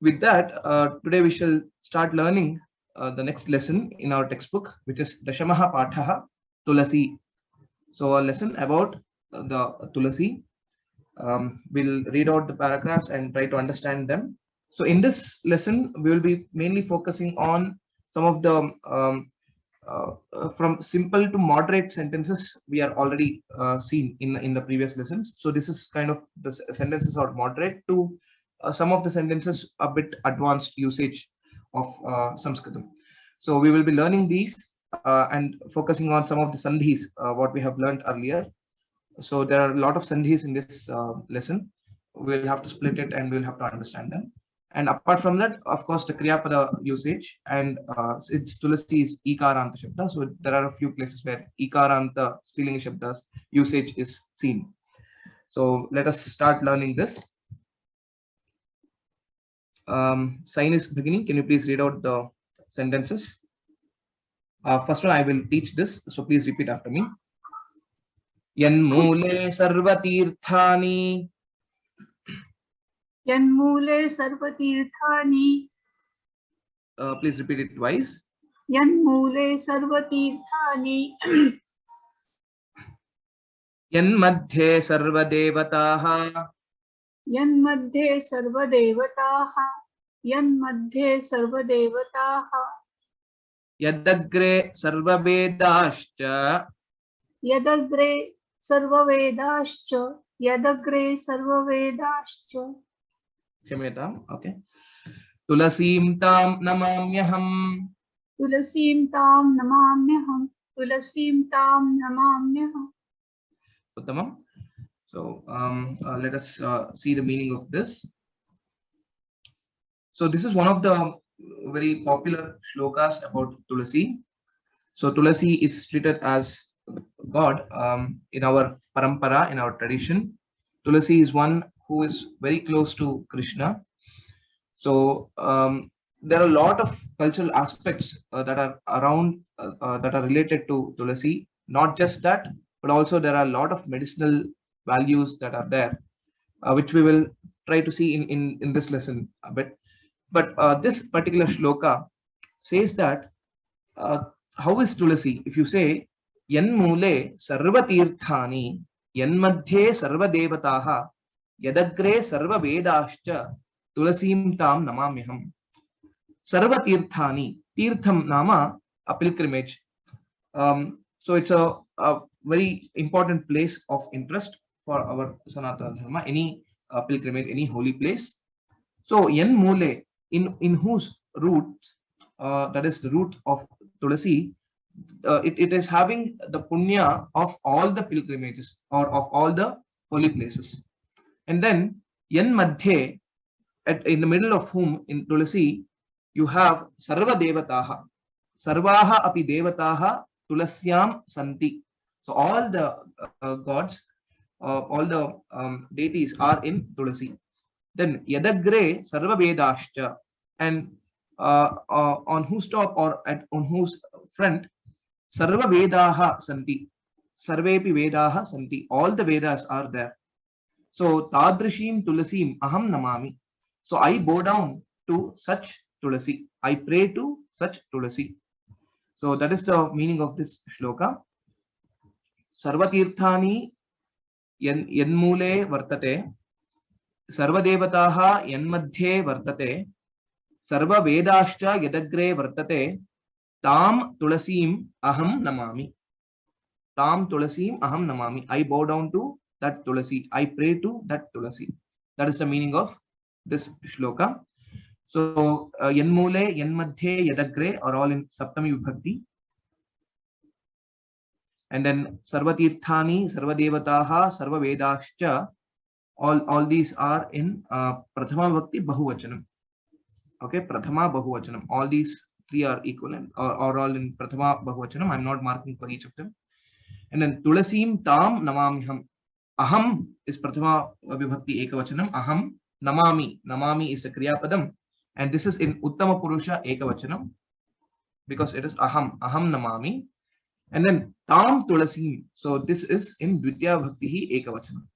With that, today we shall start learning the next lesson in our textbook, which is Dashamaha Pathaha Tulasi. So, a lesson about the Tulasi. We'll read out the paragraphs and try to understand them. So, in this lesson, we will be mainly focusing on some of the from simple to moderate sentences we are already seen in the previous lessons. So this is kind of the sentences are moderate to some of the sentences a bit advanced usage of Sanskritam. So we will be learning these and focusing on some of the sandhis what we have learned earlier. So there are a lot of sandhis in this lesson. We'll have to split it and we'll have to understand them. And apart from that, of course, the Kriya Pada usage and it's Tulasi is Ikaranta Shabda. So there are a few places where Ikaranta Strilinga Shabdas usage is seen. So let us start learning this. Sign is beginning. Can you please read out the sentences? First one, I will teach this. So please repeat after me. Yanmule sarvatirthani. Yanmule sarvatirthani. Please repeat it twice. Yanmule sarvatirthani. Yanmadhye sarvadevataha. Yanmadhye sarvadevataha. Yanmadhye sarvadevataha. Yadagre sarvavedascha. Yadagre sarvavedascha. Yadagre sarvavedascha. Kshamyatam. Okay. Tulasim tam namamyaham. Tulasim tam namamyaham. Tulasim tam namamyaham. Uttamam. So let us see the meaning of this. So this is one of the very popular shlokas about Tulasi. So Tulasi is treated as God in our parampara, in our tradition. Tulasi is one who is very close to Krishna. So there are a lot of cultural aspects that are around that are related to Tulasi. Not just that, but also there are a lot of medicinal values that are there, which we will try to see in this lesson a bit. But this particular shloka says that how is Tulasi? If you say Yanmule sarvatirthani, Yanmadhye sarvadevataha, Yadagre sarva vedascha, Tulasim tam namamyaham. Sarvatirthani, Tirtham nama, a pilgrimage. So it's a very important place of interest for our Sanatana Dharma, any pilgrimage, any holy place. So Yanmule, in whose root, that is the root of Tulasi, it is having the punya of all the pilgrimages or of all the holy places. And then Yan Madhye, in the middle of whom in Tulasi, you have Sarva Devataha. Sarvaha api Devataha Tulasyam Santi. So all the gods, all the deities are in Tulasi. Then Yadagre Sarva Vedascha, and on whose top or on whose front Sarva Vedaha Santi. Sarvepi Vedaha Santi. All the Vedas are there. So Tadrishim Tulasim Aham Namami. So I bow down to such Tulasi. I pray to such Tulasi. So that is the meaning of this shloka. Sarvatirthani Yanmule Vartate. Sarvadevataha Yanmadhye Vartate. Sarva Vedascha Yadagre Vartate. Tam Tulasim Aham Namami. Tam Tulasim Aham Namami. I bow down to that Tulasi. I pray to that Tulasi. That is the meaning of this shloka. So Yanmule, Yanmadhye, Yadagre are all in Saptami Vibhakti. And then Sarvatirthani, Sarvadevataha, Sarva Vedascha, all these are in Prathama Vibhakti Bahuvachanam. Okay, Prathama Bahuvachanam. All these three are equivalent or all in Prathama Bahuvachanam. I'm not marking for each of them. And then Tulasim Tam Namamiham. Aham is Prathama Vibhakti Ekavachanam. Aham Namami. Namami is a Kriya Padam. And this is in Uttama Purusha Ekavachanam because it is Aham. Aham Namami. And then Tam Tulasim. So this is in Dvitya Bhakti Ekavachanam.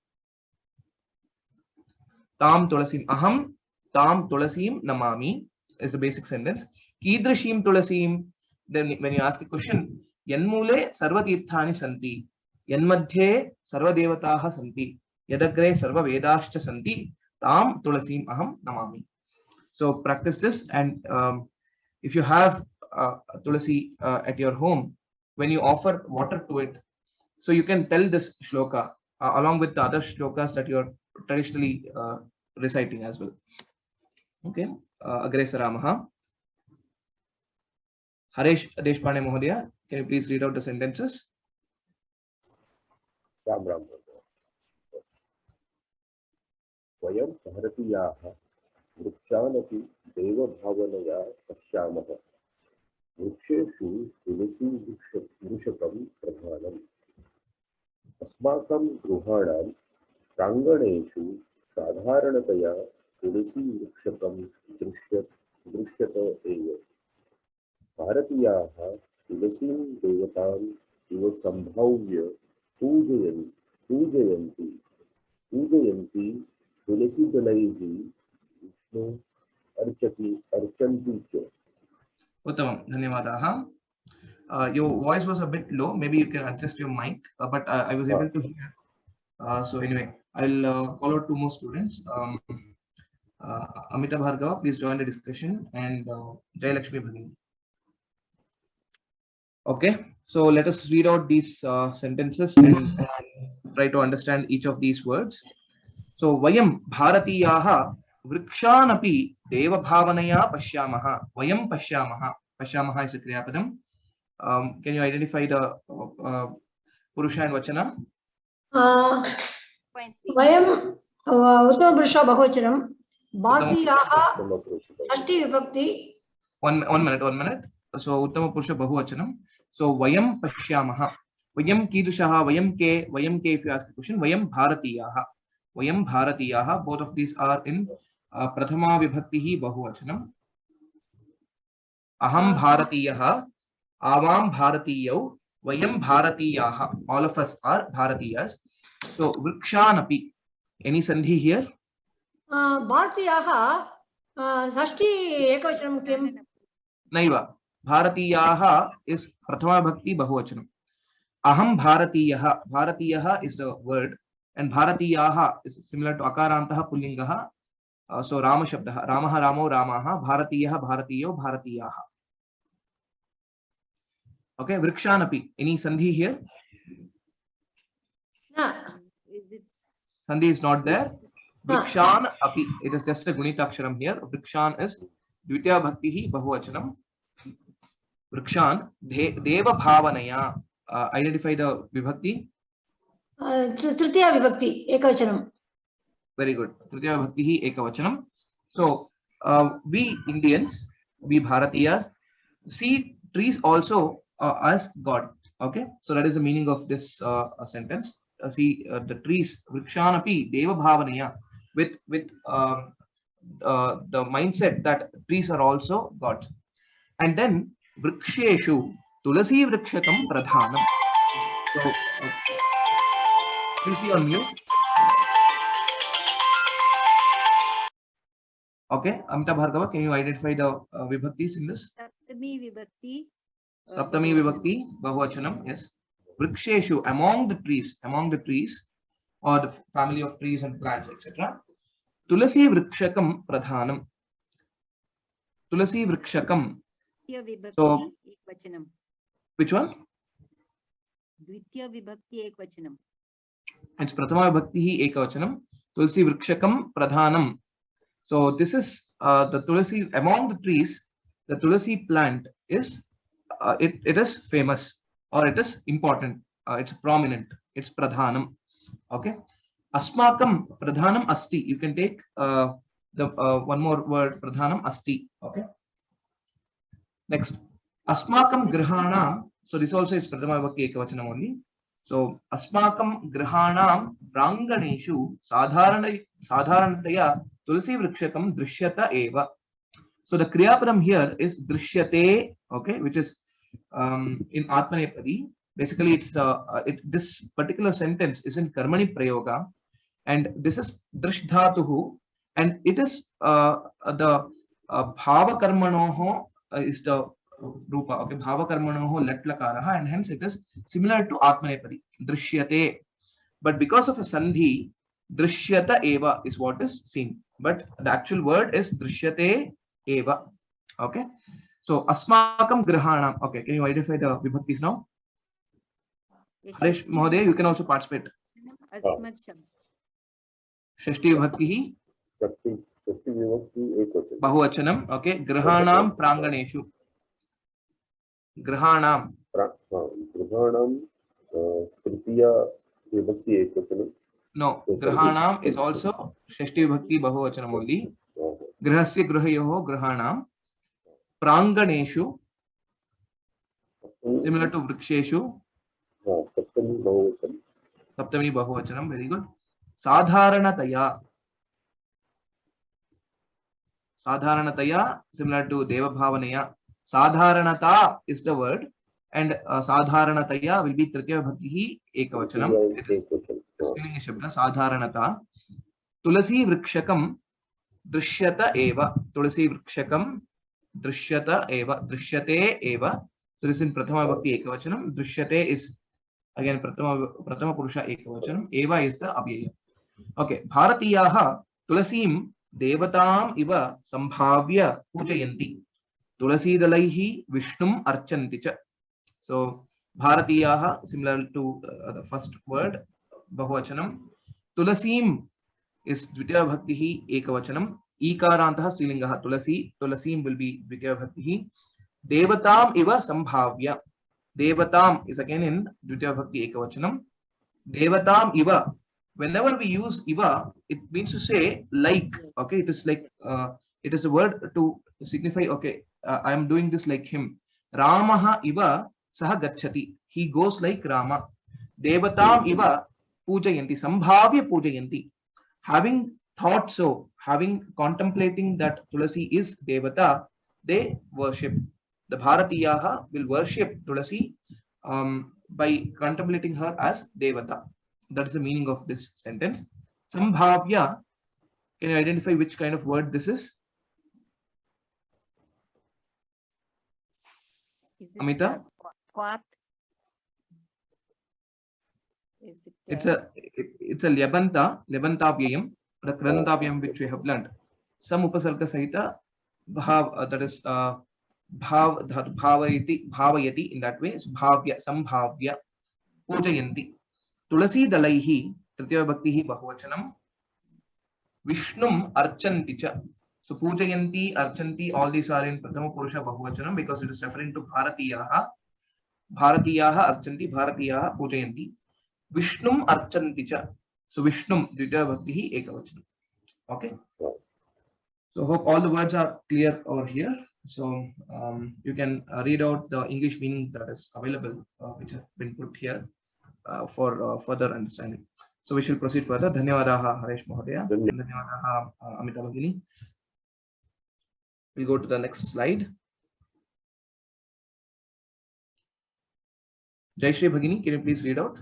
Tam Tulasim. Aham tam tulasim namami is a basic sentence. Kidrishim tulasim, then when you ask a question, yanmule sarva tirthani santi, yanmadhye sarva devataha santi, yadagre sarva vedascha santi, tam tulasim aham namami. So practice this, and if you have tulasi at your home, when you offer water to it, so you can tell this shloka along with the other shlokas that you are traditionally reciting as well. Okay, Agre Saramaha. Haresh Deshpande Mohodaya, can you please read out the sentences? Ram Ram वयं भारतीयाः वृक्षानपि देवभावनया पश्यामः वृक्षेषु तुलसीवृक्षकं प्रधानम् अस्माकं गृहाणां प्राङ्गणेषु साधारणतया तुलसीवृक्षकं दृश्यत एव भारतीयाः तुलसीं देवताम् इव सम्भाव्य पूजयन्ति तुलसीदलैः विष्णु अर्चन्ति च. Uttamam, dhanyawadaha. Your voice was a bit low. Maybe you can adjust your mic, but I was able to hear. So anyway, I'll call out two more students. Amita Bhargava, please join the discussion, and Jayalakshmi Bhagini. Okay, so let us read out these sentences and try to understand each of these words. So Vayam Bharatiyaha Vrikshanapi Deva Bhavanaya Pashyamaha. Vayam Pashyamaha. Pashyamaha is a Kriya Padam. Can you identify the Purusha and Vachana? Vayam Uttama Purusha Bahuvachanam. Bharatiyaha Shashti Vibhakti. One minute. So Uttama Purusha Bahuvachanam. So Vayam Pashyamaha. Vayam Kidushaha, Vayam Ke, if you ask the question, Vayam Bharatiyaha. Vayam Bharatiyaha, both of these are in Prathama Vibhaktihi Bahuvachanam. Aham Bharatiyaha, Avam Bharatiyau, Vayam Bharatiyaha. All of us are Bharatiyas. So Vrikshanapi. Any sandhi here? Bharatiyaha Shashti Ekavachanam Kim? Naiva. Bharatiyaha is Prathama Bhakti Bahuvachanam. Aham Bharatiyaha. Bharatiyaha is the word, and Bharatiyaha is similar to Akarantaha Pullingaha. So Rama Shabdaha. Ramaha Ramo Ramaha. Bharatiyaha Bharatiyo Bharatiyaha. Okay, Vrikshanapi. Any sandhi here? No. Sandhi is not there. Vrikshan api. It is just a Gunitaksharam here. Vrikshan is Dvitiya Bhaktihi Bahuvachanam. Vrikshan Deva Bhavanaya. Identify the Vibhakti. Tritiya Vibhakti Ekavachanam. Very good. Tritiya Bhaktihi Ekavachanam. So we Indians, we Bharatiyas, see trees also as God. Okay, so that is the meaning of this sentence. See the trees, Vrikshanapi Deva Bhavanaya, with the mindset that trees are also gods. And then Vriksheshu Tulasi Vrikshakam Pradhanam. So please be on mute. Okay, Amita Bhargava, can you identify the Vibhaktis in this? Saptami Vibhakti. Saptami Vibhakti, Bahuvachanam, yes. Vriksheshu, among the trees, or the family of trees and plants, etc. Tulasi Vrikshakam Pradhanam. Tulasi Vrikshakam. So, which one? Dvitiya Vibhakti Ekvachanam. It's Prathama Vibhakti Ekavachanam. Tulasi Vrikshakam Pradhanam. So this is the Tulasi, among the trees, the Tulasi plant is, it is famous, or it is important, it's prominent, it's Pradhanam. Okay. Asmakam Pradhanam Asti. You can take the one more word, Pradhanam Asti. Okay. Next. Asmakam Grihanam. So this also is Prathama Vibhakti Ekavachanam only. So Asmakam Grihanam Pranganeshu Sadharanataya Tulasi Vrikshakam Drishyata Eva. So the Kriyapadam here is Drishyate, okay, which is in Atmanepadi. Basically, it's this particular sentence is in Karmani Prayoga, and this is Drish Dhatuhu, and it is the bhava karmanoho is the rupa. Okay, bhava karmanoho lat lakaraha, and hence it is similar to atmanepadi, drishyate. But because of a sandhi, drishyata eva is what is seen. But the actual word is drishyate eva. Okay. So asmakam grihanam. Okay, can you identify the vibhaktis now? Harish Mahodaya, you can also participate. अस्मत् शब्द Shashti vibhakti शक्ति शक्ति विभक्ति एकवचन bahuvachanam. Okay, grihanam pranganeshu. Grihanam. गृहाणां तृतीया विभक्ति एकवचनं No, grihanam is also Shashti vibhakti bahuvachanam only. Grihasya grihayoho grihanam. Pranganeshu, similar to vriksheshu. सप्तमी बहुवचन Saptami bahuvachanam, very good. Sadharanataya. Sadharanataya, similar to Deva Bhavanaya. Sadharanata is the word, and Sadharanataya will be Tritiya Bhakti Ekavachanam. It is एकवचन Strilinga Shabda, Sadharanata. Tulasi Vrikshakam Drishyata Eva. Tulasi Vrikshakam Drishyata Eva. Drishyate Eva. So this is in Prathama Bhakti Ekavachanam. Drishyate is again Prathama Purusha Ekavachanam. Eva is the Abhyaya. Okay. Bharatiyaha Tulasim Devatam Iva Sambhavya Pujayanti. Tulasi Dalaihi Vishnum Archanti cha. So Bharatiyaha, similar to the first word, Bahuvachanam. Tulasim is Dvitiya Bhakti Ekavachanam. Ikarantaha Strilingaha Tulasi. Tulasim will be Dvitiya Bhakti. Devatam Iva Sambhavya. Devatam is again in Dvitiya Bhakti Ekavachanam. Devatam Iva. Whenever we use Iva, it means to say like. Okay, it is like it is a word to signify. Okay, I am doing this like him. Ramaha Iva Saha Gachati. He goes like Rama. Devatam Iva Pujayanti. Sambhavya Pujayanti. Having thought so, having contemplating that Tulasi is Devata, they worship. The Bharatiyaha will worship Tulasi by contemplating her as Devata. That is the meaning of this sentence. Sambhavya, can you identify which kind of word this is? is it Amita? Quat? Is it It's a Lebantavyayam, the Krantavyam which we have learned. Some upasarga sahita bhav, that is bhavayati in that way. So bhavya, sambhavya, pujayanti. Tulasi dalaihi, tritiya bhaktihi bahuvachanam. Vishnum archanti cha. So pujayanti, archanti, all these are in prathama purusha bahuvachanam because it is referring to Bharatiyaha. Bharatiyaha archanti, Bharatiyaha pujayanti. Vishnum archanti cha. So Vishnum, Dvitiya Bhakti Ekavachanam. Okay. So hope all the words are clear over here. So you can read out the English meaning that is available, which have been put here for further understanding. So we shall proceed further. Dhanyavadaha Harish Mahodaya. Dhanyavadaha Amita Bhagini. We'll go to the next slide. Jayashree Bhagini, can you please read out?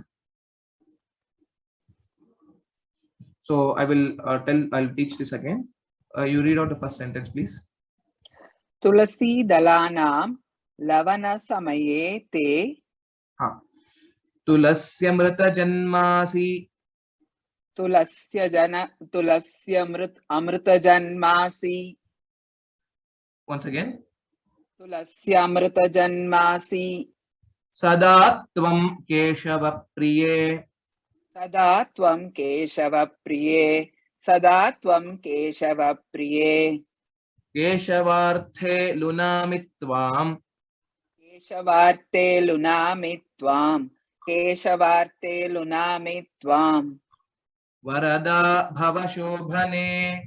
So I will I'll teach this again. You read out the first sentence, please. तुलसी दलानां लवण समये ते तुलस्यमृत जन्मासि अमृत जन्मासि once again तुलस्यमृत जन्मासि सदा त्वं केशव प्रिये सदा त्वं केशव प्रिये केशवार्थे लुनामि त्वां वरदा भव शोभने.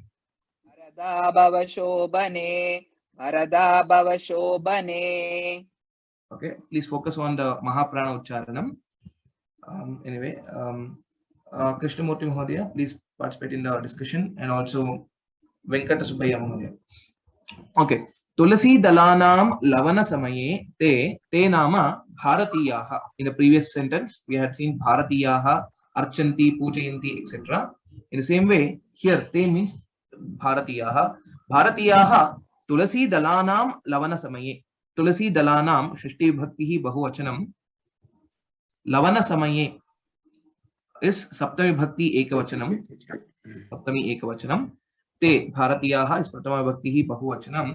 Okay, please focus on the Mahaprana Ucharanam. Anyway, Krishnamurti Mahodaya, please participate in the discussion, and also Venkata Subbaya Mahodaya. Okay. Tulasi Dalanam Lavana Samaye Te Nama Bharatiyaha. In the previous sentence, we had seen Bharatiyaha, Archanti, Pujayanti, etc. In the same way, here Te means भारतीयाः भारतीयाः तुलसी दलानां लवन समये तुलसी दलानां षष्ठी विभक्तिः बहुवचनं लवन समये इस सप्तमी विभक्ति एकवचनं सप्तमी एकवचनं ते भारतीयाः इस प्रथमा विभक्तिः बहुवचनं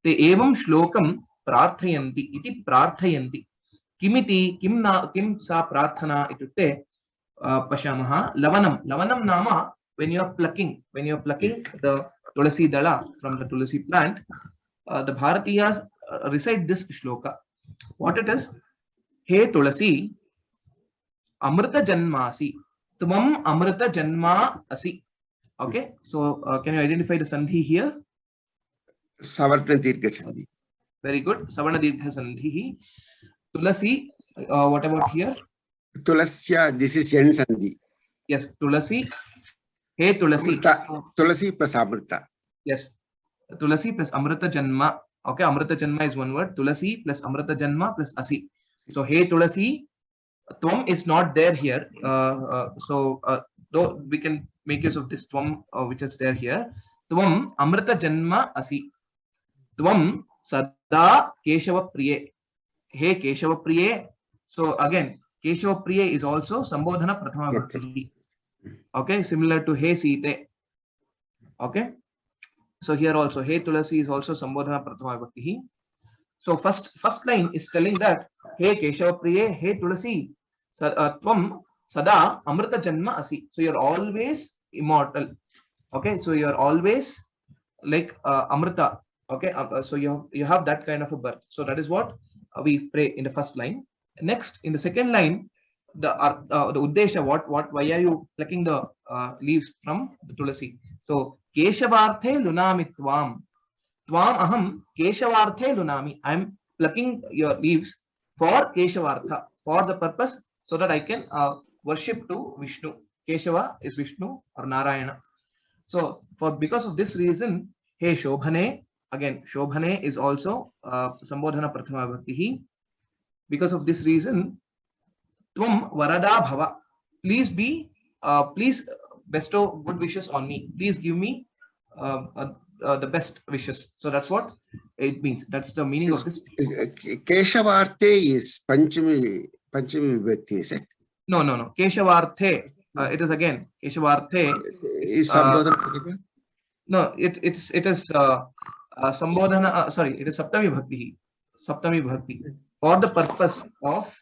ते एवं श्लोकं प्रार्थयन्ति इति प्रार्थयन्ति किमिति किं सा प्रार्थना इत्युक्ते पश्यामः लवनं लवनं नाम when you are plucking the tulasi dala from the tulasi plant, the Bharatiyas recite this shloka. What it is? He tulasi amrita janmasi tvam amrita janma asi. Okay, so can you identify the sandhi here? Savarna dirgha sandhi. Very good. Savarna dirgha sandhi. Tulasi, what about here? Tulasya, this is yen sandhi. Yes, tulasi. Hey tulasi. Tulasi plus amrita. Yes, tulasi plus amrita janma. Okay, amrita janma is one word. Tulasi plus amrita janma plus asi. So hey tulasi, tvam is not there here. Though we can make use of this tvam which is there here. Tvam amrita janma asi. Tvam sada keshava priye. Hey keshava priye. So again, keshava priye is also sambodhana prathama vibhakti. Okay, similar to hey Site. Okay, so here also hey tulasi is also sambodhana prathama vibhakti. So first line is telling that hey keshava priye, hey tulasi, tvam sada amrita janma asi. So you're always immortal. Okay, so you're always like amrita. Okay, so you have that kind of a birth. So that is what we pray in the first line. Next, in the second line, the uddesha, why are you plucking the leaves from the tulasi? So keshavarthe lunami tvam aham keshavarthe lunami. I am plucking your leaves for keshavartha, for the purpose so that I can worship to Vishnu. Keshava is Vishnu or Narayana. So because of this reason, hey shobhane, again shobhane is also sambodhana prathama vibhakti. Because of this reason, tvam varada bhava, please bestow good wishes on me. Please give me the best wishes. So that's what it means. That's the meaning of this. Keshavarte is Panchami vibhakti, is it? No. Keshavarthe. It is again Keshavarthe. Is sambodhana? No, it is sambodhana. Sorry, it is saptami bhakti. Saptami bhakti. For the purpose of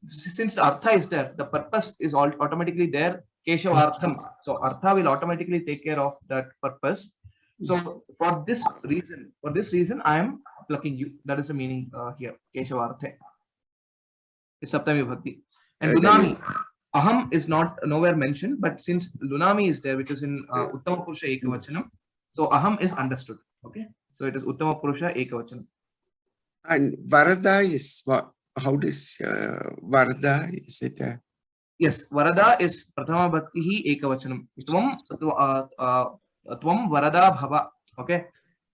since the artha is there, the purpose is automatically there. Keshavartham. So artha will automatically take care of that purpose. So for this reason, I am plucking you. That is the meaning here. Keshavarthe. It's saptami bhakti. And lunami, aham is not nowhere mentioned, but since lunami is there, which is in uttama purusha ekavachanam, so aham is understood. Okay, so it is uttama purusha ekavachanam. And Varada is what? How does Varada is it? Yes, Varada is prathama bhakti ekavachanam. Tvam varada bhava. Okay,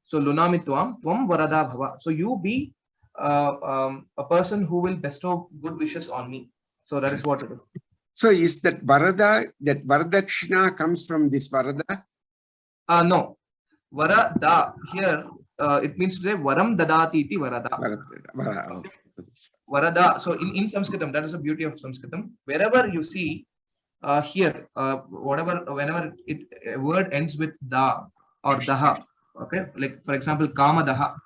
so lunami tvam varada bhava. So you be a person who will bestow good wishes on me. So that is what it is. So is that Varada, that Varadakshina comes from this Varada? No, Varada here it means to say Varam dadati iti Varada. Okay. Varada. So in Sanskritam, that is the beauty of Sanskritam. Wherever you see here, whenever a word ends with da or daha, okay, like for example, Kamadaha.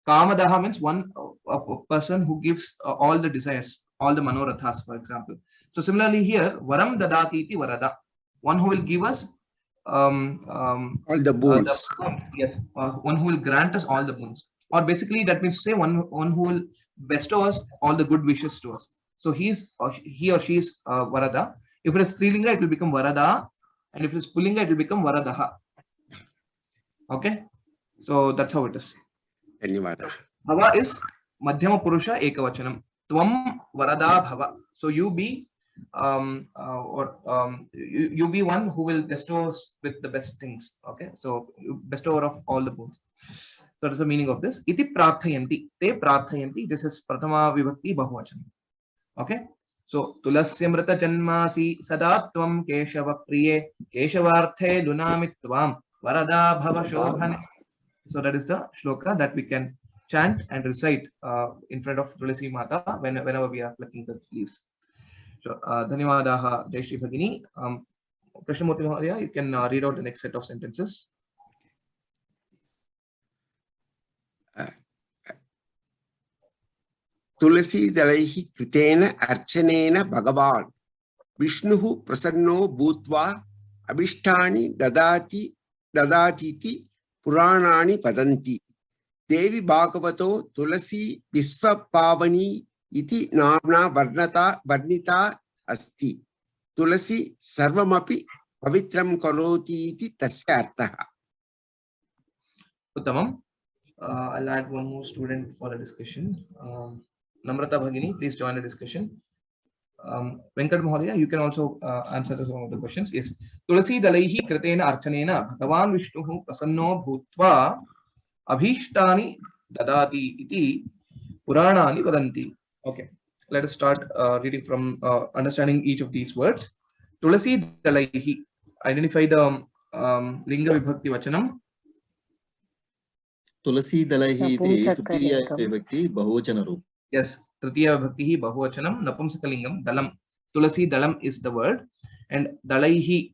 Kamadaha means a person who gives all the desires, all the manorathas, for example. So similarly here, Varam dadati iti Varada, one who will give us all the boons. Yes, one who will grant us all the boons. Or basically that means to say one who will bestow us all the good wishes to us. So he or she is Varada. If it is Strilinga, it will become Varada, and if it is Pullinga, it will become Varadaha. Okay, so that's how it is. Dhanyavada. Bhava is Madhyama Purusha ekavachanam. Tvam Varada Bhava. So you be you be one who will bestow us with the best things. Okay, so bestower of all the boons. So that is the meaning of this. Iti prarthayanti, te prarthayanti. This is prathama vibhakti bahuvachanam. Okay, So Tulasyamrita Janmasi Sada Tvam Keshava Priye Keshavarthe Lunamitvam Varada Bhava Shobhane. So that is the shloka that we can chant and recite in front of Tulasi Mata whenever we are plucking the leaves. So Dhanyawadaha Jai Shri Bhagini. Krishnamurti Maharya, you can read out the next set of sentences. Tulasi dalaihi kritena archanena bhagavan Vishnuhu prasanno bhutva abhishtani dadatiti puranani padanti Devi Bhagavato Tulasi Visvapavani iti namna varnita asti Tulasi sarvamapi pavitram karoti iti tasya arthaha. Uttamam. I'll add one more student for a discussion. Namrata Bhagini, please join the discussion. Venkat Maharya, you can also answer some of the questions. Yes. Tulasi dalaihi kritena archanena bhagavan Vishnuhu prasanno bhutva abhishtani dadati iti puranani vadanti. Okay. Let us start reading from understanding each of these words. Tulasi dalaihi. Identify the linga vibhakti vachanam. तुलसी दलैहि इति तृतीया विभक्ति बहुवचन रूप. Yes, Tritiya Vibhakti Bahuvachanam Napumsakalingam Dalam. Tulasi Dalam is the word, and Dalaihi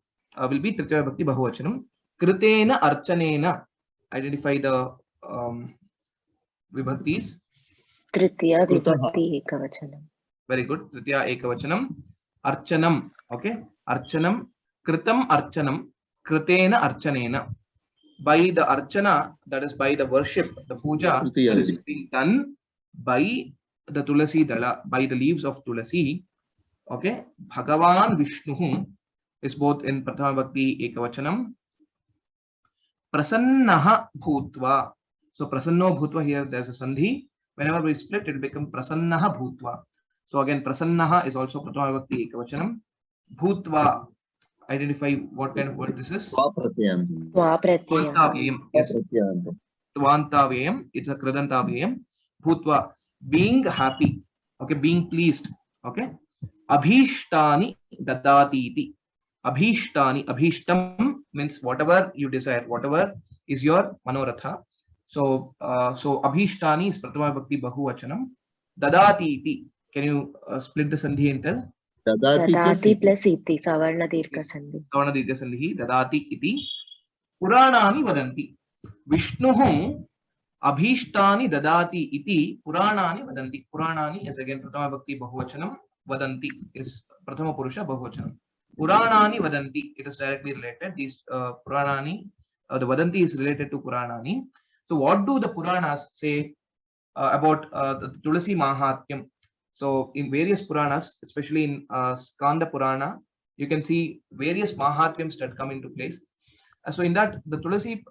will be Tritiya Vibhakti Bahuvachanam. Kritena Archanena. Identify the Vibhaktis. Tritiya Vibhakti Ekavachanam. Very good. Tritiya Ekavachanam. Archanam. Okay. Archanam. Kritam Archanam. Kritena Archanena. By the Archana, that is by the worship, the puja, that is being done by the Tulasi Dala, by the leaves of Tulasi. Okay. Bhagavan Vishnuhu is both in Prathama Bhakti Ekavachanam. Prasannaha Bhutva. So Prasanno Bhutva, here there's a Sandhi. Whenever we split, it becomes Prasannaha Bhutva. So again, Prasannaha is also Prathama Bhakti Ekavachanam. Bhutva. Identify what kind of word this is. Tvantavayam. Yes. Tvantavayam. It's a Kridantavayam. Bhutva. Being happy. Okay. Being pleased. Okay. Abhishtani dadati. Abhishtani. Abhishtam means whatever you desire, whatever is your manoratha. So, Abhishtani is Prathama Bhakti Bahuvachanam. Dadati. Can you split the Sandhi and tell? Dadati plus iti. Savarna Dirgha Sandhi. Savarna Dirgha Sandhi. Dadati iti. Puranani vadanti. Vishnuhu Abhishtani dadati iti Puranani vadanti. Puranani is again Prathama Bhakti Bahuvachanam. Vadanti is Prathama Purusha Bahuvachanam. Puranani vadanti. It is directly related. These Puranani, the vadanti is related to Puranani. So what do the Puranas say about the Tulasi Mahatmyam? So in various Puranas, especially in Skanda Purana, you can see various Mahatmyams that come into place. So in that, the Tulasi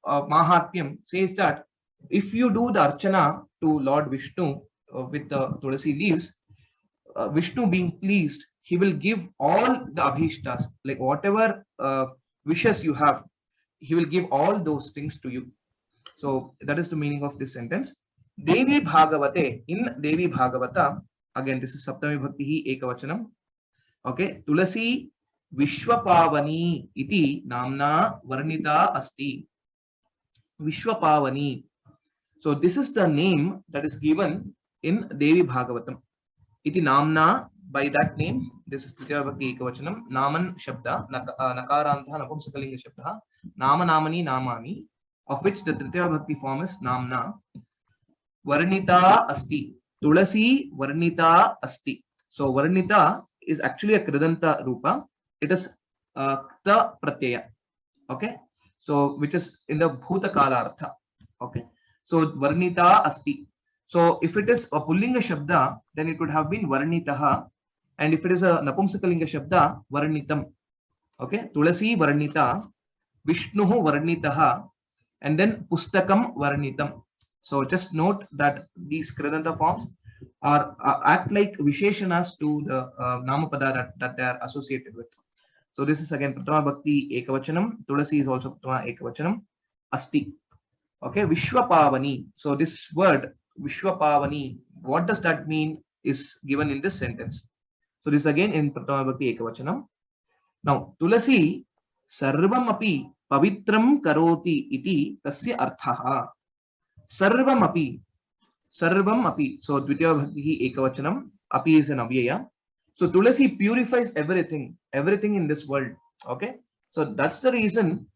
Mahatmyam says that if you do the Archana to Lord Vishnu with the Tulasi leaves, Vishnu being pleased, he will give all the Abhishtas, like whatever wishes you have, he will give all those things to you. So that is the meaning of this sentence. Devi Bhagavate, in Devi Bhagavata, again this is Saptami Bhakti Ekavachanam. Okay, Tulasi Vishwapavani iti namna varnita asti. Vishwapavani. So this is the name that is given in Devi Bhagavatam. Iti namna, by that name, this is Tritiya Bhakti Ekavachanam. Naman Shabda, Nakarantha Napumsakalinga Shabda, Nama Namani Namani, of which the Tritiya Bhakti form is Namna. Varnita asti. Tulasi Varnita asti. So Varnita is actually a Kridanta Rupa. It is Kta Pratyaya. Okay. So which is in the Bhuta Kala Artha. Okay. So Varnita asti. So if it is a Pullinga Shabda, then it would have been Varnitaha. And if it is a Napumsakalinga Shabda, Varnitam. Okay. Tulasi Varnita, Vishnuhu Varnitaha, and then Pustakam Varnitam. So just note that these Kridanta forms are act like Visheshanas to the Namapada that they are associated with. So this is again Prathama Bhakti Ekavachanam. Tulasi is also Prathama Ekavachanam. Asti. Okay, Vishwapavani. So this word Vishwapavani, what does that mean is given in this sentence. So this again in Pratama Vibhakti Ekavachanam. Now Tulasi sarvam api pavitram karoti iti tasya arthaha. Sarvam api. Sarvam api. So Dvitiya Vibhakti Ekavachanam. Api is an avyaya. So Tulasi purifies everything in this world. Okay. So that's the reason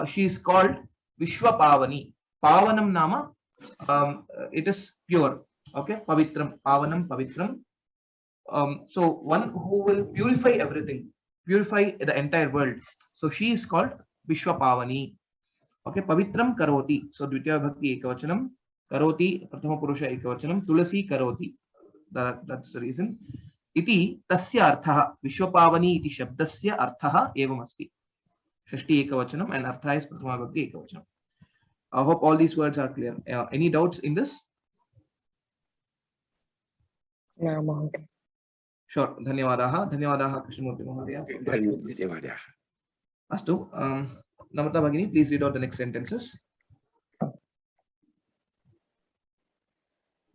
she is called Vishwa Pavani. Pavanam nama, it is pure. Okay, Pavitram, Pavanam, Pavitram. So one who will purify everything, purify the entire world. So she is called Vishwa Pavani. Okay, Pavitram Karoti. So Dvitiya Bhakti Ekavachanam, Karoti, Prathama Purusha Ekavachanam, Tulasi Karoti. That's the reason. Iti tasya arthaha, Vishwa Pavani iti shabdasya arthaha evam asti. Shashti Ekavachanam and artha is Prathama Bhakti Ekavachanam. I hope all these words are clear. Any doubts in this? न महोदय. Sure. Dhanyawadaha. Dhanyawadaha Krishnamurti Mahodaya. धन्यवादाः. Astu. Namrata Bhagini, please read out the next sentences.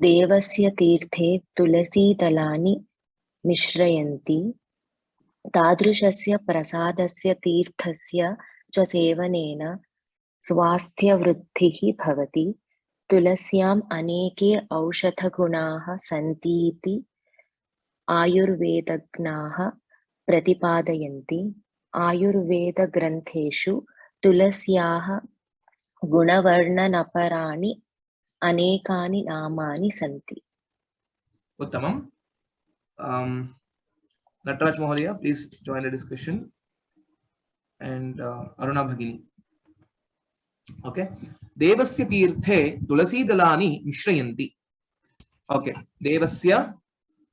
देवस्य तीर्थे तुलसीदलानि मिश्रयन्ति तादृशस्य प्रसादस्य तीर्थस्य च सेवनेन स्वास्थ्यवृद्धिः भवति. तुलस्याम् अनेके औषधगुणाः सन्तीति आयुर्वेदज्ञाः प्रतिपादयन्ति. आयुर्वेदग्रन्थेषु तुलस्याः गुणवर्णनपराणि अनेकानि नामानि सन्ति. Uttamam. Nataraj Mahodaya, please join the discussion. And Aruna Bhagini. Okay. Devasya Tirthe Tulasi Dalani Mishrayanti. Okay. Devasya,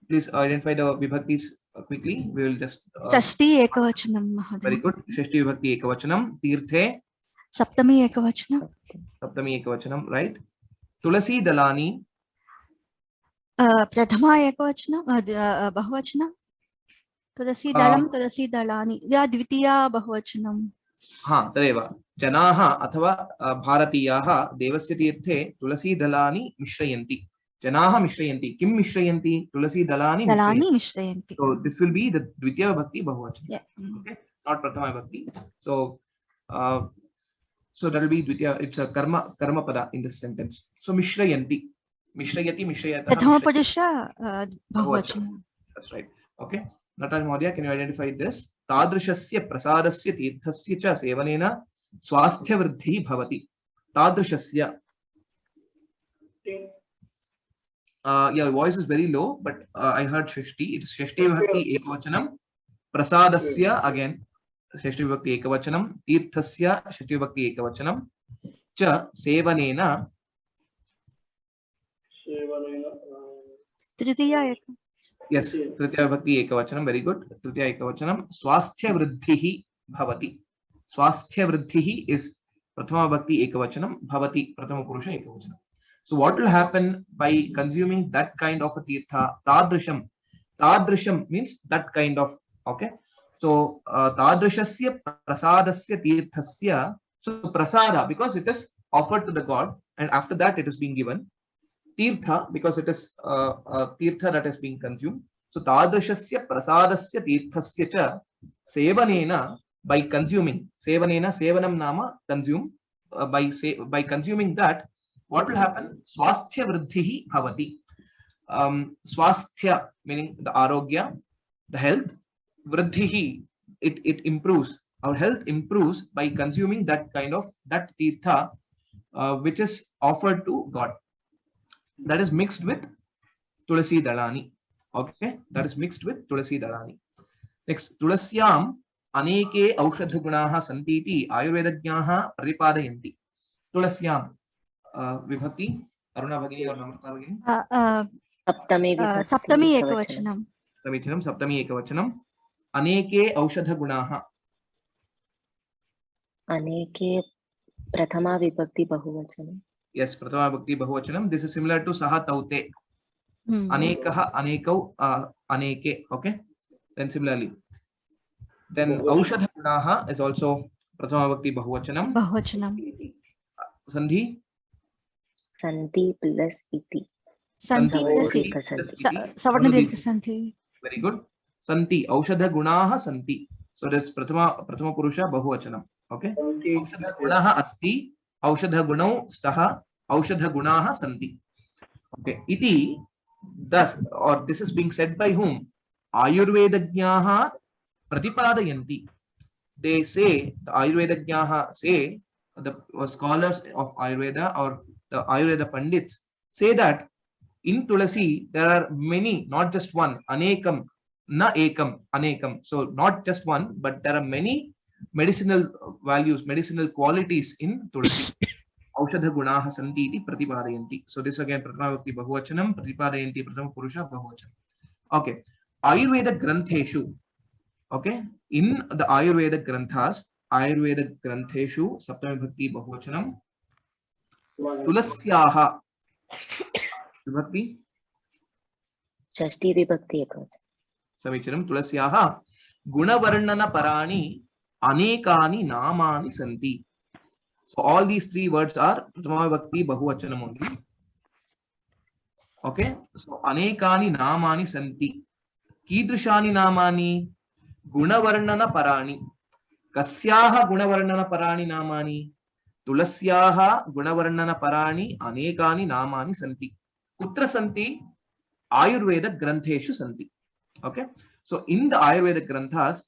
please identify the Vibhaktis quickly. We will just. Shashti Ekavachanam Mahodaya. Very good. Shashti Vibhakti Ekavachanam. Tirthe. Saptami Ekavachanam. Saptami Ekavachanam, right. Tulasi Dalani. Prathama Ekavachanam. Bahuvachanam. Tulasi Dalam, Tulasi Dalani. Ya Dvitiya Bahuvachanam. Ha, Tareva. Janaha athava Bharatiyaha Devasya Tirthe Tulasi Dalani Mishrayanti. Janaha Mishrayanti. Kim Mishrayanti? Tulasi Dalani Dalani Mishrayanti. So this will be the Dvitiya Bhakti Bahuvachanam. Yeah. Okay. Not Prathama Bhakti. So so that will be Dvitiya. It's a karma pada in this sentence. So Mishrayanti. Mishrayati, Mishrayata. Prathama Purusha Bahuvachanam. That's right. Okay. Nataraj Mahodaya, can you identify this? Tadrishasya prasadasya tirthasya cha sevanena swasthya vruddhi bhavati. Tadrishasya. Your voice is very low, but I heard Shashti. It's Shashti Vibhakti Ekavachanam. Prasadasya again. Shashti Vibhakti Ekavachanam. Tirthasya Shashti Vibhakti Ekavachanam. Cha sevanena. Tritiya Ekavachanam. Yes, Tritiya Bhakti Ekavachanam, very good. Tritiya Ekavachanam, Swasthya Vruddhihi Bhavati. Swasthya Vruddhihi is Prathama Bhakti Ekavachanam, Bhavati Prathama Purusha Ekavachanam. So what will happen by consuming that kind of a tirtha? Tadrisham. Tadrisham means that kind of, okay. So Tadrishasya Prasadasya Tirthasya. So Prasada, because it is offered to the god and after that it is being given. Tirtha, because it is tirtha that is being consumed. So Tadrishasya Prasadasya Tirthasya cha sevanena, by consuming. Sevanena, sevanam nama, consume. By consuming that, what will happen? Swasthya vruddhihi bhavati. Swasthya meaning the arogya, the health. Vruddhihi, it improves. Our health improves by consuming that kind of that tirtha which is offered to God. That is mixed with Tulasi Dalani. Okay, that is mixed with Tulasi Dalani. Next, Tulasyam Aneke Aushadhagunaha Santiti Ayurvedajnaha Pratipadayanti. Tulasyam Vibhakti, Aruna Bhagini or Namrata Bhagini? Saptami Ekavachanam. Saptami Ekavachanam. Aneke Aushadhagunaha. Aneke Prathama Vibhakti Bahuvachanam. Yes, Prathama Bhakti Bahuvachanam. This is similar to Saha Taute. Anekaha, Anekau, Aneke. Okay. Then similarly. Then Aushadha Gunaha is also Prathama Bhakti Bahuvachanam. Bahuvachanam. Sandhi. Sandhi plus iti. Sandhi plus iti. Savarna Dirgha Sandhi. Very good. santi, aushadha gunaha santi. So that's prathama purusha bahuvachanam. Okay. Aushadha gunaha asti, aushadha gunau staha, aushadha gunaha santi. Okay. Iti, thus, or this is being said by whom? Ayurvedajnaha pratipadayanti. They say, the Ayurvedajnaha say, the scholars of Ayurveda or the Ayurveda Pandits say that in Tulasi there are many, not just one, anekam, na ekam, anekam. So not just one, but there are many medicinal values, medicinal qualities in Tulasi. Aushadha gunaha santi iti pratipadayanti. So this again prathama vibhakti bahuvachanam, pratipadayanti prathama purusha bahuvachanam. Okay. Ayurveda grantheshu. Okay. In the Ayurveda granthas, Ayurveda grantheshu, saptami vibhakti bahuvachanam, tulasyaha vibhakti षष्ठी विभक्ति एकवचनम. samichanam, tulasyaha gunavarnana parani anekani namani santi. So all these three words are prathama vibhakti bahuvachanam only. Okay. So anekani namani santi. Kidrishani namani gunavarnana parani. Kasyaha gunavarnana parani namani. Tulasyaha gunavarnana parani anekani namani santi. Kutra santi? Ayurveda grantheshu santi. Okay. So in the Ayurveda granthas,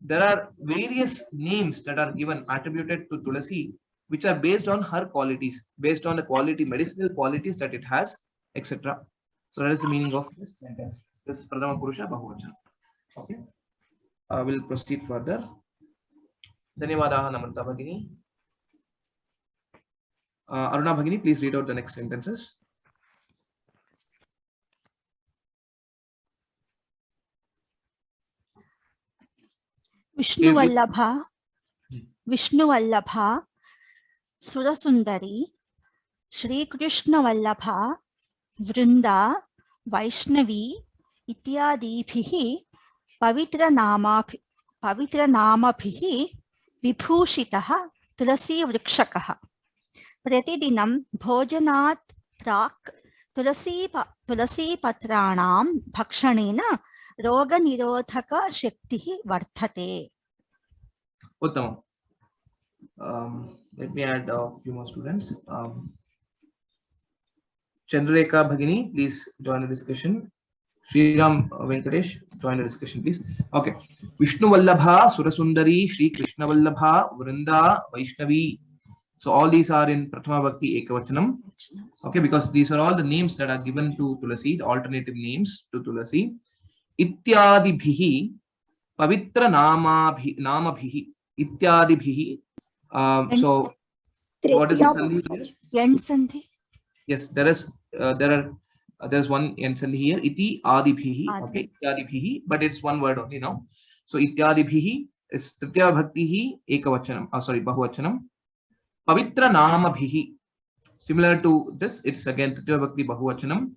there are various names that are given, attributed to Tulasi, which are based on her qualities, based on the quality, medicinal qualities that it has, etc. So that is the meaning of this sentence. This is Prathama Purusha Bahuvachanam. Okay. We'll proceed further. Dhanyavadaha Namrata Bhagini. Aruna Bhagini, please read out the next sentences. Vishnu Vallabha, Surasundari, Shri Krishna Vallabha, Vrinda, Vaishnavi, Ityadibhihi, Pavitra Namabhihi, Vibhushitaha, Tulasi Vrikshakaha. Pratidinam Bhojanat Prak, Tulasi Patranam Bhakshanena, Roga Nirodhaka Shaktihi Varthate. Uttamam. Let me add a few more students. Chandralekha Bhagini, please join the discussion. Sriram Venkatesh, join the discussion, please. Okay. Vishnu Vallabha, Surasundari, Shri Krishna Vallabha, Vrinda, Vaishnavi. So all these are in Prathama Bhakti Ekavachanam. Okay, because these are all the names that are given to Tulasi, the alternative names to Tulasi. Ityadibhihi, Pavitra Namabhihi, Ityadibhihi. So what is the sandhi here? End sandhi. Yes, there is one end sandhi here. Iti adibhihi. Okay, ityadibhihi, but it's one word only now. So ityadibhihi is Tritiya Bhaktihi Ekavachanam. Sorry, Bahuvachanam. Pavitra Namabhihi. Similar to this, it's again Tritiya Bhakti Bahuvachanam.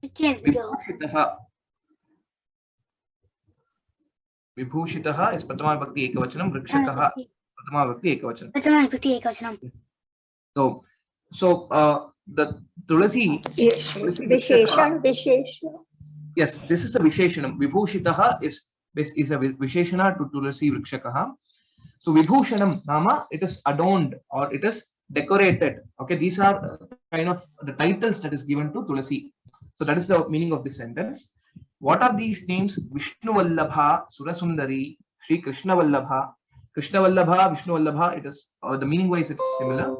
Vibhushitaha. Vibhushitaha is Prathama Bhakti Ekavachanam. Vrikshakaha Prathama Bhakti Ekavachanam. So the Tulasi. Yes, this is the Visheshanam. Vibhushitaha is a Visheshana to Tulasi Vrikshakaha. So Vibhushanam Nama, it is adorned or it is decorated. Okay, these are kind of the titles that is given to Tulasi. So that is the meaning of this sentence. What are these names? Vishnu Vallabha, Surasundari, Shri Krishna Vallabha. Krishna Vallabha, Vishnu Vallabha, it is the meaning wise it's similar.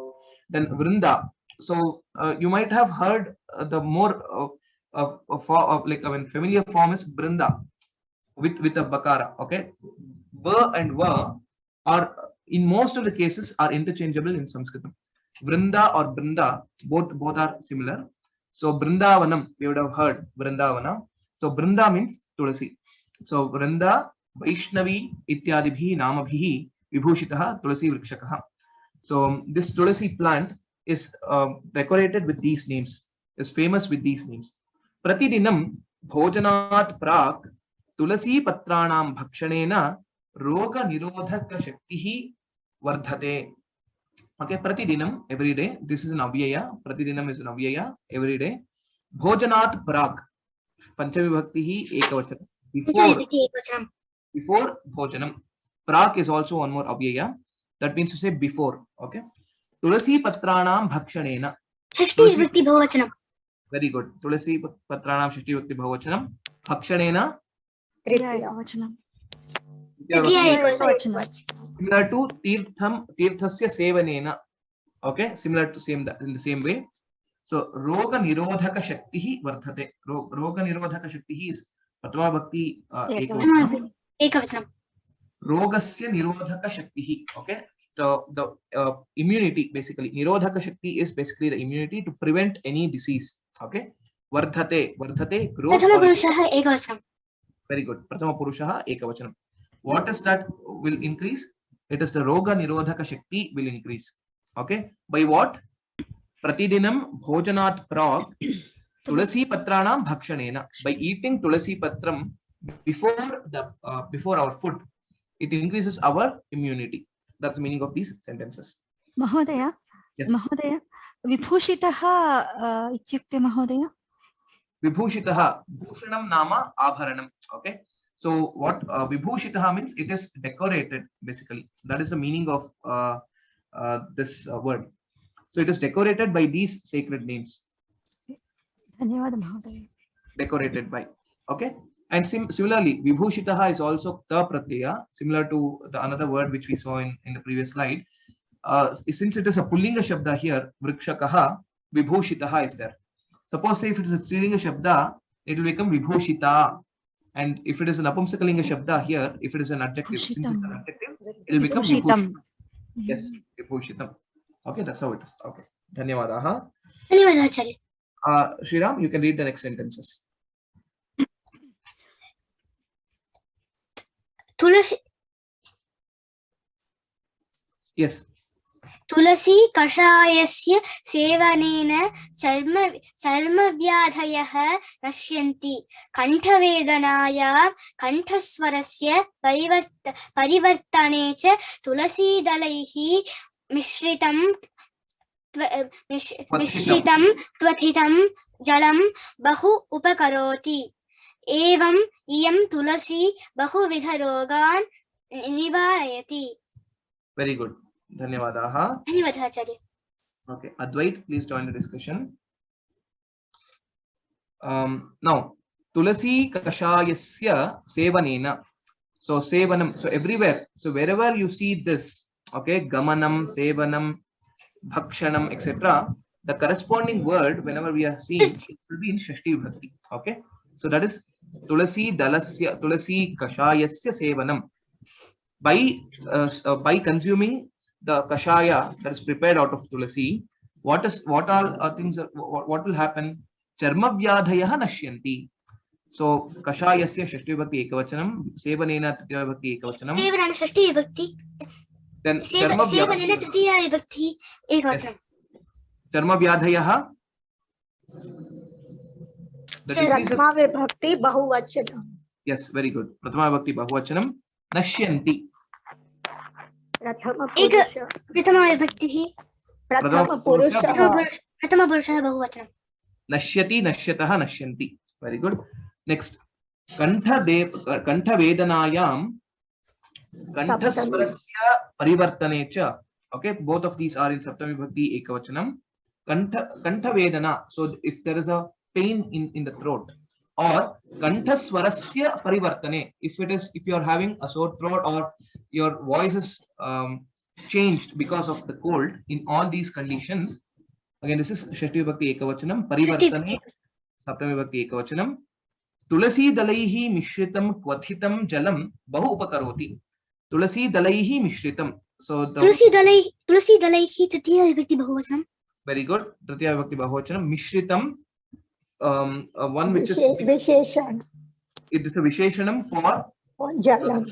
Then Vrinda. So you might have heard the more familiar form is Brinda with a bakara. Okay, ba and va are in most of the cases are interchangeable in Sanskrit. Vrinda or Brinda, both are similar. So Brindavanam, we would have heard Vrindavana. So Brinda means Tulasi. So Vrinda, Vaishnavi, Ityadibhi, Namabhihi, Vibhushitaha, Tulasi Vrikshakaha. So this Tulasi plant is decorated with these names, is famous with these names. Pratidinam Bhojanat Prak, Tulasi Patranam Bhakshanena, Roga Nirodhaka Shaktihi Vardhate. Okay, Pratidinam, every day. This is an avyaya. Pratidinam is an avyaya, every day. Bhojanat Prak, Panchami Bhaktihi Ekavachanam. before bhojanam. Prak is also one more avyaya. That means to say before. Okay. Tulasi patranam bhakshanena. षष्ठी विभक्ति बहुवचनम. Very good. Tulasi patranam षष्ठी विभक्ति बहुवचनम. Bhakshanena. तृतीया एकवचनं. Similar to tirthasya sevanena. Okay, similar to in the same way. So roga nirodhaka shaktihi vardhate. Roga nirodhaka shaktihi is pratama bhakti ekavachanam. Rogasya nirodhaka shaktihi. Okay, so the immunity, basically nirodhaka shakti is basically the immunity to prevent any disease. Okay, vardhate grows. Prathama purushah ekavachanam. Very good. Prathama purushah ekavachanam. What is that will increase? It is the roga nirodhaka shakti will increase. Okay, by what? Pratidinam bhojanat prag tulasi patranam bhakshanena. By eating tulasi patram before our food, it increases our immunity. That's the meaning of these sentences. Mahodaya, yes. Mahodaya, vibhushitaha ityukte Mahodaya? Vibhushitaha, bhushanam nama abharanam. Okay, so what vibhushitaha means? It is decorated, basically. That is the meaning of this word. So it is decorated by these sacred names. Dhanyawad Mahodaya. Decorated by. Okay. And similarly, vibhushitaha is also ta pratyaya, similar to the another word which we saw in the previous slide. Since it is a pullinga shabda here, vrikshakaha, vibhushitaha is there. Suppose say if it is a strilinga shabda, it will become vibhushita. And if it is an apumsakalinga shabda here, if it is an adjective, since it's an adjective, it will become vibhushitam. Yes, vibhushitam. Okay, that's how it is. Okay. Dhanyawadaha. Dhanyawadaha, Acharya. Shriram, you can read the next sentences. Tulasi. Yes. तुलसी कषायस्य सेवनेन चर्मव्याधयः नश्यन्ति. कण्ठवेदनायां कण्ठस्वरस्य परिवर्तने च तुलसीदलैः मिश्रितं त्वथितं जलं बहु उपकरोति. एवं इयं तुलसी बहुविधरोगान् निवारयति. Very good. Dhanyawadaha. Dhanyawadaha, Acharya. Okay, Advait, please join the discussion. Now, Tulasi Kashayasya Sevanena. So Sevanam, so everywhere, so wherever you see this, okay, Gamanam, Sevanam, Bhakshanam, etc., the corresponding word, whenever we are seeing, it will be in Shashti Vibhakti. Okay, so that is Tulasi Dalasya, Tulasi Kashayasya Sevanam. By consuming the kashaya that is prepared out of tulasi, what are things? What will happen? Charma vyadhayah nashyanti. So kashayasya shashti vibhakti ekavachanam, sevanena tritiya vibhakti ekavachanam. Sevanena shashti vibhakti. Then sevanena tritiya vibhakti ekavachanam. Charma vyadhayah. Prathama vibhakti bahuvachanam. Yes, very good. Prathama vibhakti bahuvachanam. Nashyanti. प्रथमा विभक्तिः प्रथमा पुरुषः बहुवचनं. नश्यति नश्यतः नश्यन्ति. Very good. Next, कण्ठवेदनायां कण्ठस्वरस्य परिवर्तने च. Okay, both of these are in saptami vibhakti ekavachanam. Kanthavedana, so if there is a pain in the throat, or kanthaswarasya parivartane, if you are having a sore throat or your voice is changed because of the cold, in all these conditions, again this is shashti vibhakti ekavachanam, parivartane saptami vibhakti ekavachanam. Tulasi dalaihi mishritam kwathitam jalam bahu upakaroti. Tulasi dalaihi mishritam. So tulasi dalaihi tritiya vibhakti bahuvachanam. Very good. Tritiya vibhakti bahuvachanam. Mishritam, one which is Visheshan. It is a visheshanam for jalam.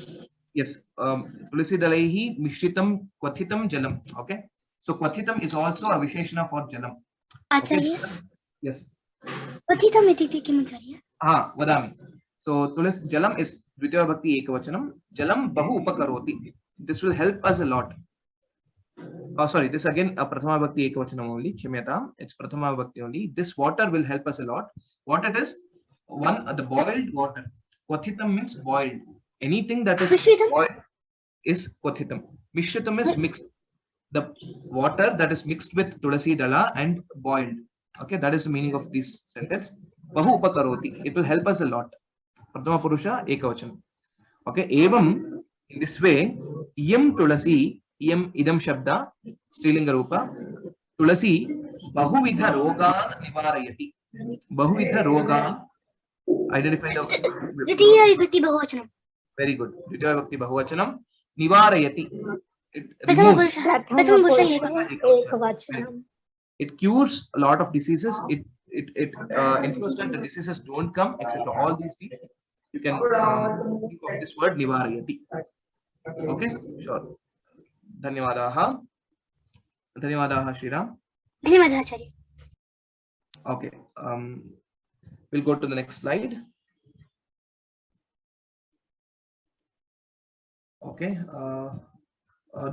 Yes. Tulasi dalaihi mishritam kwathitam jalam. Okay. So kwathitam is also a visheshana for jalam. Acharya. Okay. Yes. Kwathitam ityukte kim, Acharya? Vadami. So tulas jalam is Dvitiya vibhakti ekavachanam. Jalam bahu upakaroti. This will help us a lot. Sorry, this again Prathama vibhakti ekavachanam only. Kshimyatam. It's Prathama vibhakti only. This water will help us a lot. What it is? One, the boiled water. Kvothitam means boiled. Anything that is Mishritam? boiled is kvothitam. Mishritam is mixed. The water that is mixed with tulasi dala and boiled. Okay, that is the meaning of this sentence. Bahu upakaroti. It will help us a lot. Prathama Purusha Ekavachanam. Okay, evam, in this way, iyam tulasi, iyam idam shabda, strilinga rupa, tulasi, bahuvidha rogan nivarayati. Bahuvidha rogan, identify the. द्वितीय विभक्ति बहुवचनम. Very good. Dvitiya vibhakti bahuvachanam, nivarayati. It प्रथम removes. पुरुषः एकवचनम. एकवचनम. It cures a lot of diseases. It ensures that the diseases don't come, etc. All these things you can think of this word nivarayati. Okay, sure. Dhanyavadaha. Dhanyavadaha, Shriram. धन्यवादः आचार्य. Okay. We'll go to the next slide. Okay.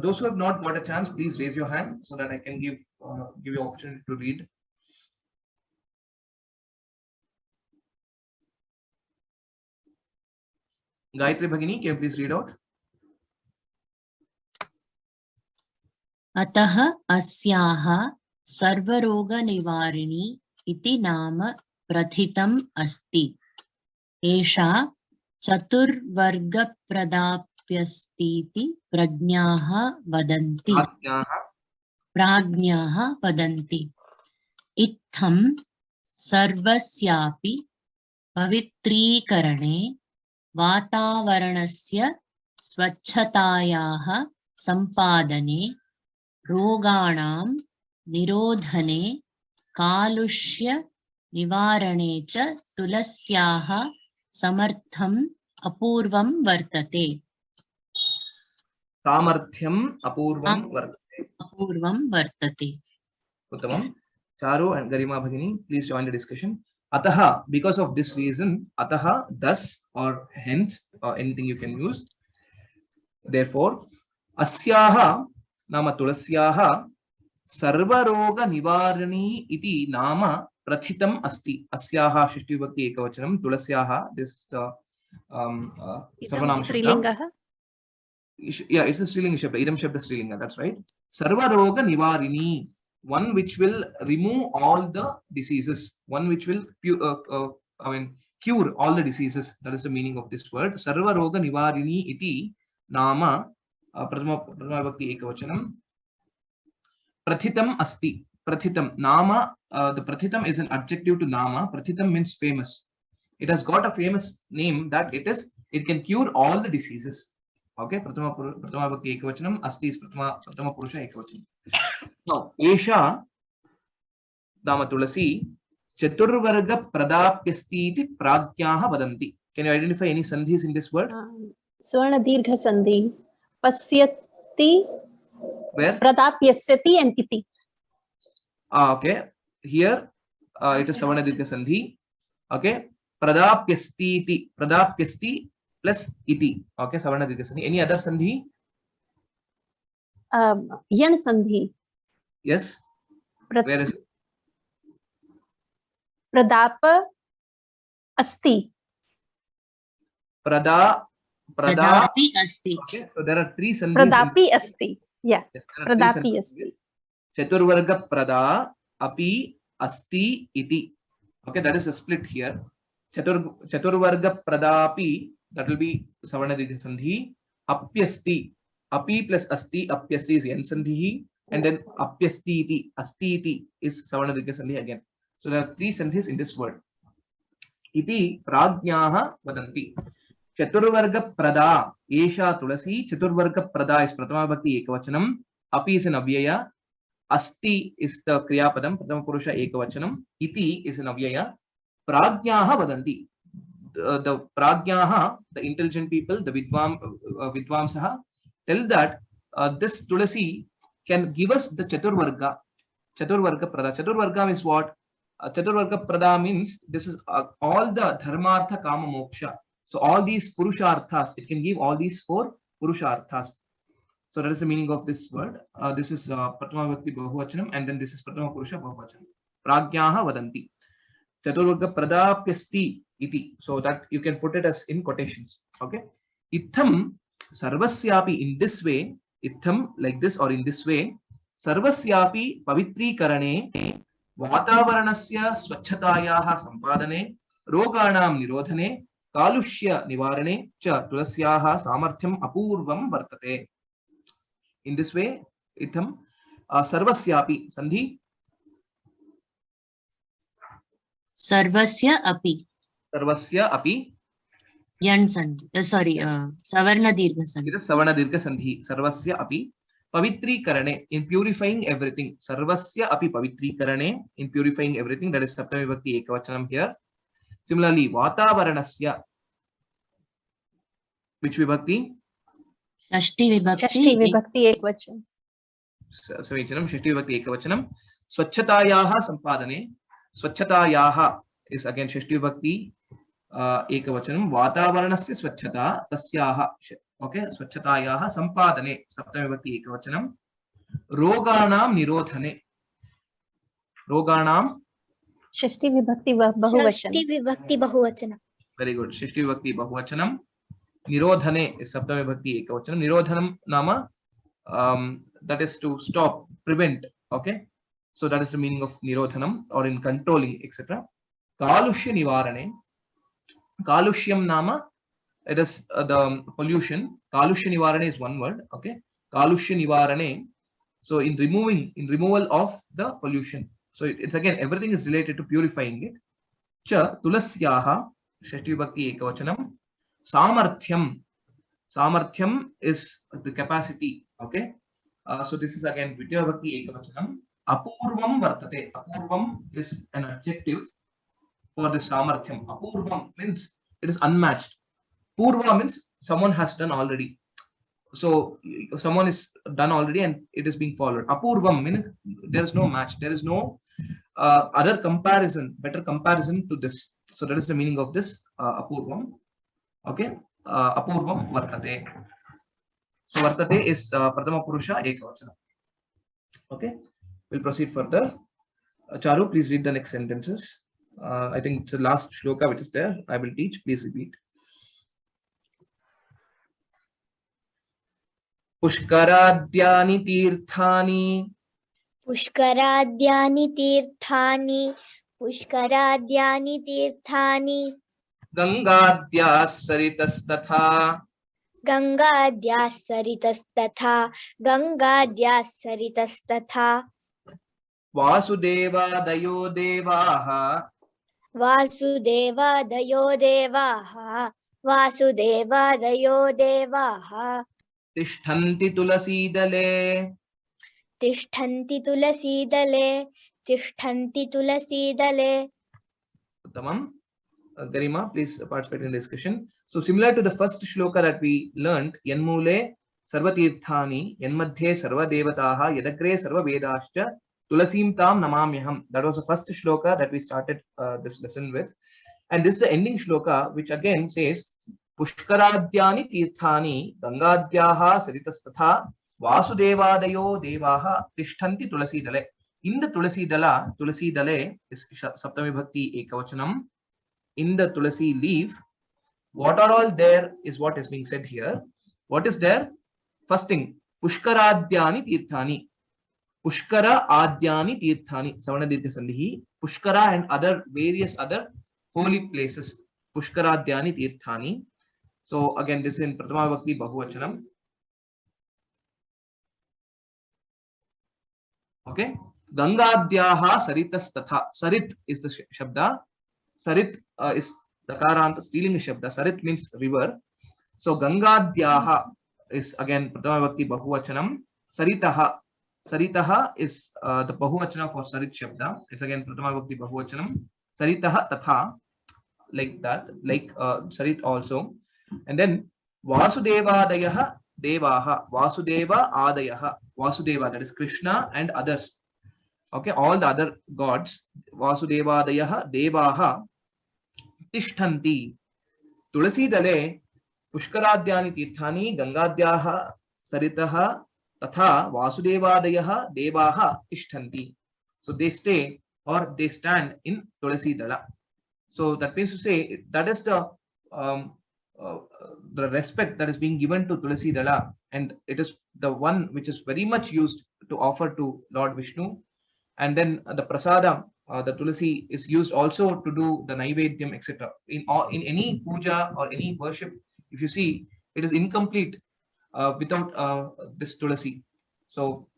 Those who have not got a chance, please raise your hand so that I can give you opportunity to read. Gayatri Bhagini, can you please read out? अतः अस्याः सर्वरोगनिवारिणी इति नाम प्रथितम् अस्ति. एषा चतुर्वर्गप्रदाप्यस्तीति प्राज्ञाः वदन्ति. इत्थं सर्वस्यापि पवित्रीकरणे, वातावरणस्य स्वच्छतायाः सम्पादने, रोगाणां निरोधने, कालुष्य निवारणे च तुलस्याः समर्थम् अपूर्वं वर्तते. सामर्थ्यम् अपूर्वं वर्तते. Uttamam. Charu and Garima Bhagini, please join the discussion. Ataha, because of this reason, ataha, thus or hence, or anything you can use. Therefore, asyaha nama tulasyaha sarvaroga nivarani iti nama prathitam asti. Asyaha shishti vibhakti ekavachanam, tulasyaha, this sarvanama shabda. Yeah, it's a strilinga shabda, idam shabda strilinga, that's right. Sarvaroga nivarini, one which will remove all the diseases, one which will cure all the diseases. That is the meaning of this word. Sarvaroga nivarini iti nama prathama vibhakti ekavachanam prathitam asti. Prathitam nama, the prathitam is an adjective to nama. Prathitam means famous. It has got a famous name that it can cure all the diseases. Okay, prathama vibhakti ekavachanam, asti is prathama purusha ekavachanam. Now, Esha nama tulasi chaturvarga pradapyasti iti pragyaha vadanti. Can you identify any sandhis in this word? Swarna dirgha sandhi. Pasyati. Where? Pradapyasyati and iti. Okay. Here it is Savarna dirgha sandhi. Okay. Pradapyasti iti. Pradapyasti plus iti. Okay. Savarna dirgha sandhi. Any other sandhi? Yan sandhi. Yes. Where is it? Pradapa asti. Pradapi asti. Okay, so there are three sandhis. Pradapi asti. Yeah. Yes, Pradapi asti. Chaturvarga prada api asti iti. Okay, that is a split here. Chaturvarga pradapi, that will be Savarna dirgha sandhi. Apyasti. Api plus asti, apyasti is yan sandhi. And then apyasti iti, asti iti is Savarna dirgha sandhi again. So there are three sandhis in this word. Iti pragyaha vadanti. Chaturvarga prada, esha tulasi. Chaturvarga prada is prathama vibhakti ekavachanam. Api is an avyaya. Asti is the kriyapadam, prathama purusha ekavachanam. Iti is an avyaya. Pragyaha vadanti. The pragyaha, the intelligent people, the vidvamsaha, tell that this tulasi can give us the chaturvarga. Chaturvarga prada. Chaturvarga is what? Chaturvarga prada means this is all the dharmartha kama moksha. So all these purusharthas, it can give all these four purusharthas. So that is the meaning of this word. This is prathama vibhakti bahuvachanam, and then this is prathama purusha bahuvachanam. Pragyaha vadanti. Chaturvarga pradapyasti. iti, so that you can put it as in quotations. Okay, itham sarvasyapi, in this way, itham like this or in this way, sarvasyapi pavitrikarane वातावरणस्य स्वच्छतायाः संपादने रोगाणां निरोधने कालुष्य निवारणे च तुलस्याः सामर्थ्यम् अपूर्वं वर्तते. In this way, itham sarvasyapi sandhi. Sarvasya api. Sarvasya api. Yan sandhi. Sorry, Savarna Dirgha sandhi. It is Savarna Dirgha sandhi. Sarvasya api. Pavitri karane, in purifying everything. Sarvasya api pavitri karane, in purifying everything. That is Saptami Vibhakti Ekavachanam here. Similarly, Vatavaranasya. Which Vibhakti? Shashti Vibhakti. Shashti Vibhakti Ekvachan. Savichanam, Shashti Vibhakti Ekavachanam. Swachhatayaha sampadane. Swachhatayaha is again Shashti Vibhakti Ekavachanam. Vatavaranasya swachhata tasyaha. Okay, swachhatayaha sampadane, saptami vibhakti ekavachanam. Roganam nirodhane. Roganam. Shashti Vibhakti Bahuvachan. Shashti Vibhakti Bahuvachanam. Very good. Shashti Vibhakti Bahuvachanam. Nirodhane is saptami vibhakti ekavachanam. Nirodhanam nama, that is to stop, prevent. Okay, so that is the meaning of nirodhanam, or in controlling, etc. Kalushya nivarane. Kalushyam nama, it is the pollution. Kalushya nivarane is one word. Okay, Kalushya nivarane. So in removal of the pollution. So it's again, everything is related to purifying it. Cha tulasyaha, Shashti Vibhakti Ekavachanam. Samarthyam. Samarthyam is the capacity. Okay, so this is again Dvitiya Vibhakti Ekavachanam. Apurvam vartate. Apurvam is an adjective for the samarthyam. Apurvam means it is unmatched. Purva means someone has done already. So someone is done already and it is being followed. Apurvam means there is no match. There is no other comparison, better comparison to this. So that is the meaning of this apurvam. Okay, apurvam vartate. So vartate is Prathama Purusha Ekavachana. Okay, we'll proceed further. Charu, please read the next sentences. I think it's the last shloka which is there. I will teach. Please repeat. Pushkaradhyani tirthani. Pushkaradhyani tirthani. Pushkaradhyani tirthani. Gangadyas saritas-tatha. Gangadyas saritas-tatha. Gangadyas saritas-tatha. Vasudevadayo devaha. Vasudevadayo devaha. Vasudevadayo devaha. Tishthanti tulasidale. Tishthanti tulasidale. Tishthanti tulasidale. Uttamam. Garima, please participate in the discussion. So similar to the first shloka that we learned, Yanmule sarvatirthani, Yanmadhye sarva devataha, Yadagre sarva vedascha, Tulasim tam namamyaham. That was the first shloka that we started this lesson with. And this is the ending shloka, which again says, Pushkaradhyani tirthani, Gangadhyaha saritas-tatha, Vasudevadayo devaha, Tishthanti tulasidale. In the Tulasi dale is Saptami Bhakti Ekavachanam. In the Tulasi leaf, what are all there is what is being said here. What is there? First thing, Pushkaradhyani tirthani. Pushkara Adhyani tirthani. Savarna Dirgha Sandhi. Pushkara and other various other holy places. Pushkaradhyani tirthani. So again, this is in Prathama Bhakti Bahuvachanam. Okay. Gangadhyaha saritas-tatha. Sarit is the shabda. Sarit is Dakaranta, stealing shabda. Sarit means river. So Gangadhyaha is again Prathama Bhakti Bahuvachanam. Saritaha. Saritaha is the Bahuvachana for Sarit shabda. It's again Prathama Bhakti Bahuvachanam. Saritaha tatha. Like that. Like Sarit also. And then Vasudevadayaha devaha. Vasudeva adayaha. Vasudeva, that is Krishna and others. Okay, all the other gods. Vasudevadayaha devaha tishthanti. Tulasi dale pushkaradhyani tirthani gangadhyaha saritaha tatha vasudevadayaha devaha tishthanti. So they stay or they stand in Tulasi dala. So that means to say that is um, the respect that is being given to Tulasi Dala, and it is the one which is very much used to offer to Lord Vishnu. And then the prasadam, the tulasi is used also to do the naivedyam, etc. In any puja or any worship, if you see, it is incomplete without this tulasi. So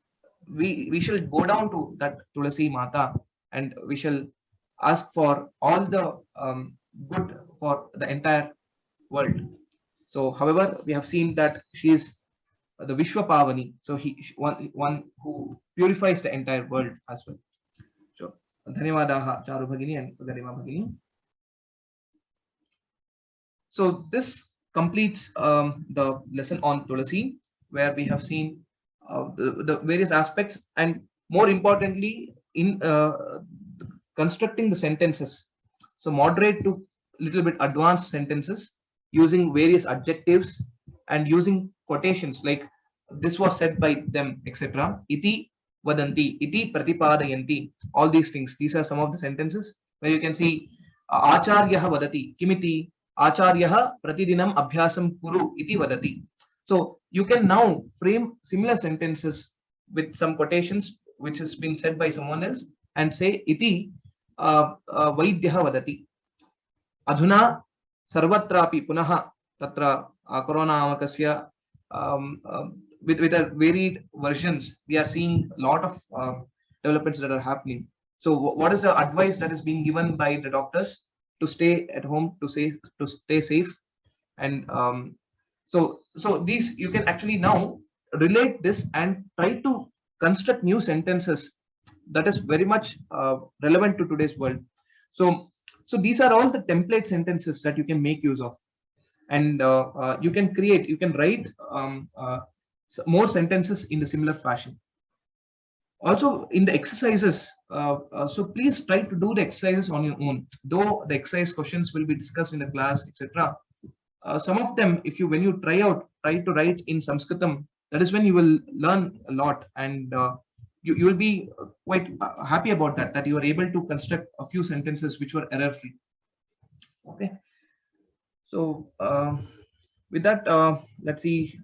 we shall go down to that Tulasi Mata, and we shall ask for all the good for the entire world. So, however, we have seen that she is the Vishwa Pavani, so one who purifies the entire world as well. So, Dhanyavadaha Charu Bhagini and Garima Bhagini. So this completes the lesson on Tulasi, where we have seen the various aspects, and more importantly in constructing the sentences. So moderate to little bit advanced sentences using various adjectives and using quotations like this was said by them, etc. Iti vadanti, iti pratipadayanti. All these things. These are some of the sentences where you can see Acharyah vadati, kimiti Acharyah pratidinam abhyasam kuru iti vadati. So you can now frame similar sentences with some quotations which has been said by someone else and say iti vaidyah vadati. Adhuna sarvatrapi punaha tatra corona amakasya with a varied versions, we are seeing a lot of developments that are happening. So what is the advice that is being given by the doctors? To stay at home, to stay safe, and so these you can actually now relate this and try to construct new sentences that is very much relevant to today's world. So these are all the template sentences that you can make use of, and you can write more sentences in a similar fashion. Also in the exercises, so please try to do the exercises on your own, though the exercise questions will be discussed in the class, etc. Some of them, when you try to write in Sanskritam, that is when you will learn a lot, and you will be quite happy about that you are able to construct a few sentences which were error free. Okay, so with that, let's see